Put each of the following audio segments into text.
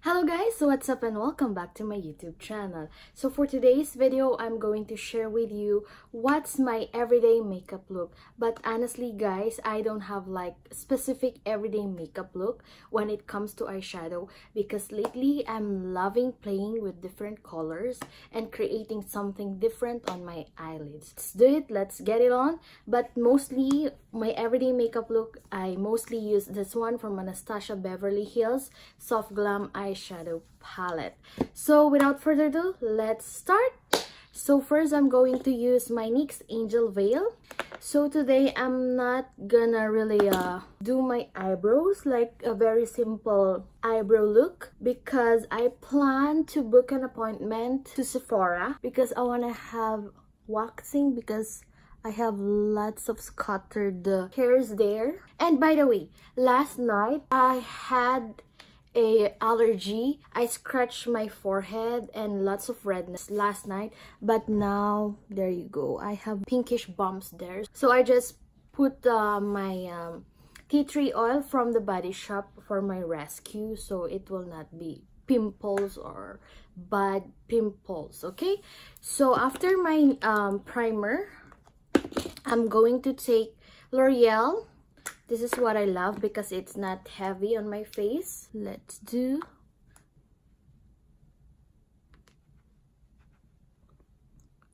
Hello guys, so what's up and welcome back to my YouTube channel. So for today's video, I'm going to share with you what's my everyday makeup look. But honestly guys, I don't have like specific everyday makeup look when it comes to eyeshadow because lately I'm loving playing with different colors and creating something different on my eyelids. Let's do it, let's get it on. But mostly my everyday makeup look, I mostly use this one from Anastasia Beverly Hills Soft Glam eyeshadow palette. So without further ado, let's start. So first I'm going to use my NYX Angel Veil. So today I'm not gonna really do my eyebrows, like a very simple eyebrow look, because I plan to book an appointment to Sephora because I want to have waxing because I have lots of scattered hairs there. And by the way, last night I had a allergy. I scratched my forehead and lots of redness last night, but now there you go, I have pinkish bumps there. So I just put my tea tree oil from the Body Shop for my rescue, so it will not be pimples or bad pimples. Okay, so after my primer, I'm going to take L'Oreal. This is what I love because it's not heavy on my face. Let's do.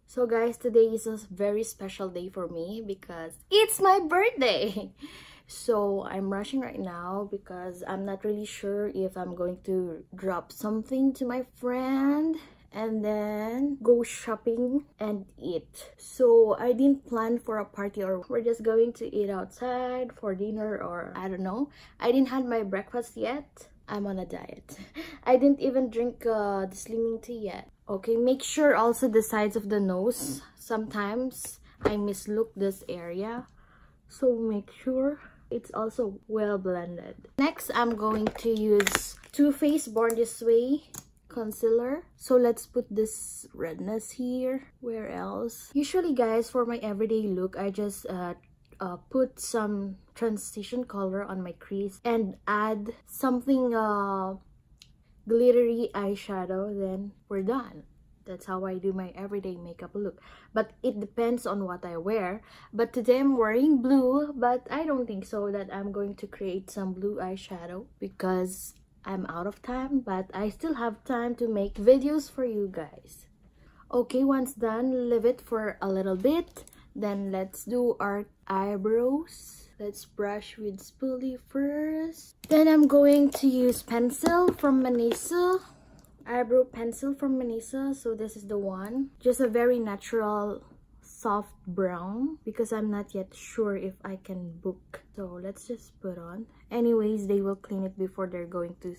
So guys, today is a very special day for me because it's my birthday. So I'm rushing right now because I'm not really sure if I'm going to drop something to my friend and then go shopping and eat. So I didn't plan for a party, or we're just going to eat outside for dinner, or I don't know. I didn't have my breakfast yet. I'm on a diet. I didn't even drink the slimming tea yet. Okay, make sure also the sides of the nose. Sometimes I mislook this area, so make sure it's also well blended. Next, I'm going to use Too Faced Born This Way concealer. So let's put this redness here. Where else? Usually guys, for my everyday look, I just put some transition color on my crease and add something glittery eyeshadow, then we're done. That's how I do my everyday makeup look. But it depends on what I wear. But today I'm wearing blue, but I don't think so that I'm going to create some blue eyeshadow because I'm out of time, but I still have time to make videos for you guys. Okay, once done, leave it for a little bit. Then let's do our eyebrows. Let's brush with spoolie first. Then I'm going to use pencil from Miniso. Eyebrow pencil from Miniso. So this is the one. Just a very natural soft brown because I'm not yet sure if I can book. So let's just put on. Anyways, they will clean it before they're going to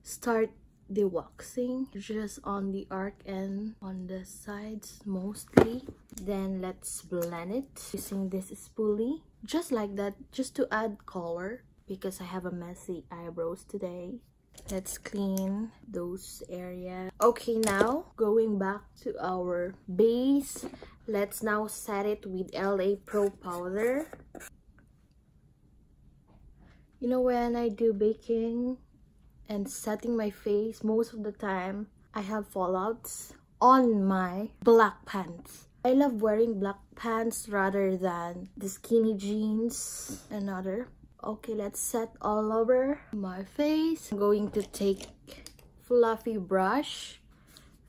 start the waxing, just on the arc and on the sides mostly. Then let's blend it using this spoolie, just like that, just to add color because I have a messy eyebrows today. Let's clean those areas. Okay, now going back to our base, let's now set it with LA Pro powder. You know, when I do baking and setting my face, most of the time I have fallouts on my black pants. I love wearing black pants rather than the skinny jeans and other. Okay, let's set all over my face. I'm going to take fluffy brush,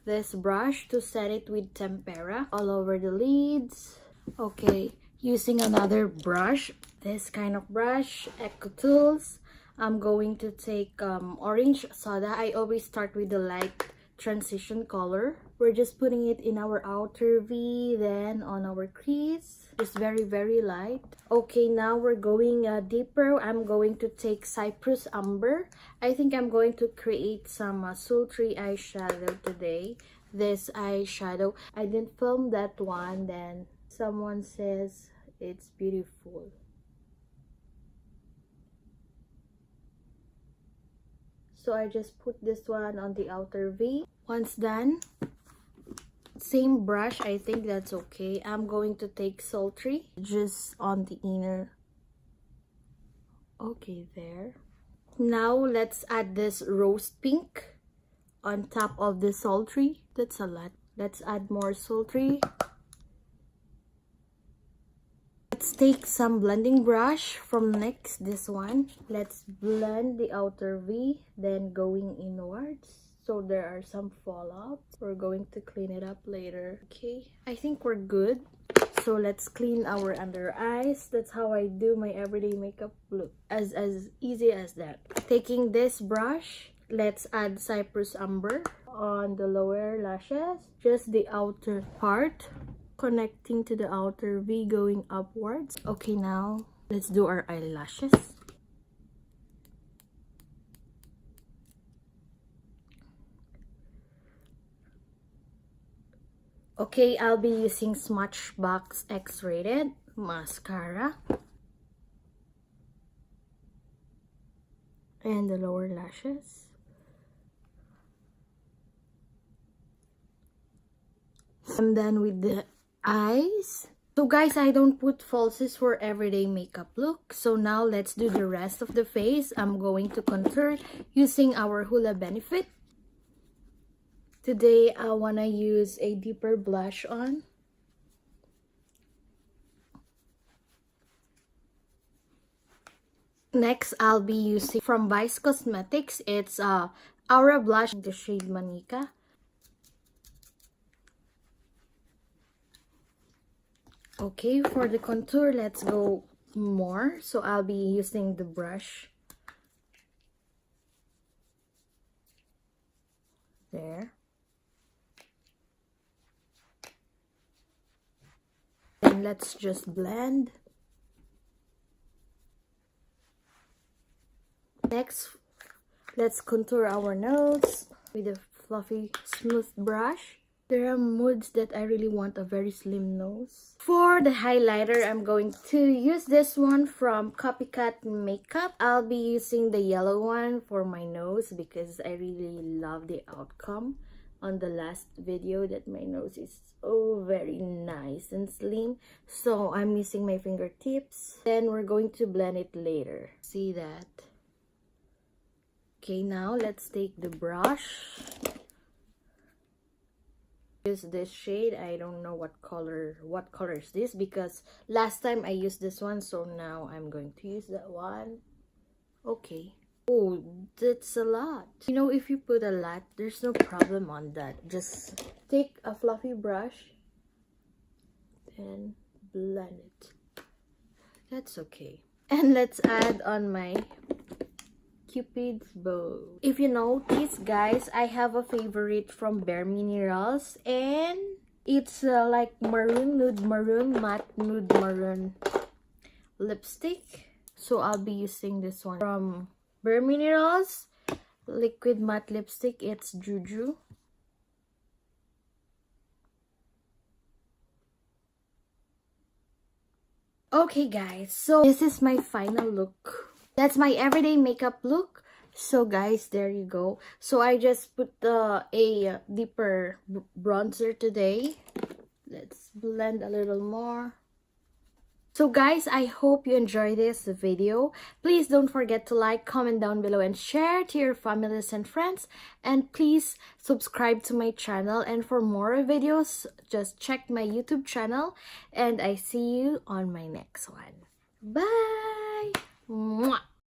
this brush, to set it with tempera all over the lids. Okay, using another brush, this kind of brush, Eco Tools. I'm going to take orange soda. I always start with the light transition color. We're just putting it in our outer V, then on our crease. Just very light. Okay, now we're going deeper. I'm going to take Cypress Amber. I think I'm going to create some Sultry eyeshadow today. This eyeshadow, I didn't film that one, then someone says it's beautiful. So I just put this one on the outer V. Once done, same brush, I think that's okay. I'm going to take Sultry just on the inner. Okay, there. Now let's add this rose pink. on top of the Sultry. That's a lot. Let's add more Sultry. Let's take some blending brush from next, this one. Let's blend the outer V, then going inwards. So there are some fallouts. We're going to clean it up later. Okay, I think we're good. So let's clean our under eyes. That's how I do my everyday makeup look. As easy as that. Taking this brush, let's add Cypress Umber on the lower lashes. Just the outer part, connecting to the outer V going upwards. Okay, now let's do our eyelashes. Okay, I'll be using Smashbox X-Rated Mascara. And the lower lashes. I'm done with the eyes. So guys, I don't put falsies for everyday makeup look. So now let's do the rest of the face. I'm going to contour using our Hoola Benefit. Today, I want to use a deeper blush on. Next, I'll be using from Vice Cosmetics. It's Aura Blush in the shade Manika. Okay, for the contour, let's go more. So I'll be using the brush. There. And let's just blend. Next, let's contour our nose with a fluffy, smooth brush. There are moods that I really want a very slim nose. For the highlighter, I'm going to use this one from Copycat Makeup. I'll be using the yellow one for my nose because I really love the outcome on the last video that my nose is very nice and slim. So I'm using my fingertips. Then we're going to blend it later. See that? Okay, now let's take the brush. Use this shade. I don't know what color is this because last time I used this one, so now I'm going to use that one. Okay. Oh, that's a lot. You know, if you put a lot, there's no problem on that. Just take a fluffy brush and blend it. That's okay. And let's add on my Cupid's bow. If you notice, guys, I have a favorite from Bare Minerals, and it's like maroon, nude maroon, matte nude maroon lipstick. So I'll be using this one from Bare Minerals liquid matte lipstick. It's Juju. Okay, guys, so this is my final look. That's my everyday makeup look. So guys, there you go. So I just put a deeper bronzer today. Let's blend a little more. So guys, I hope you enjoyed this video. Please don't forget to like, comment down below, and share to your families and friends. And please subscribe to my channel. And for more videos, just check my YouTube channel. And I see you on my next one. Bye! Mwah!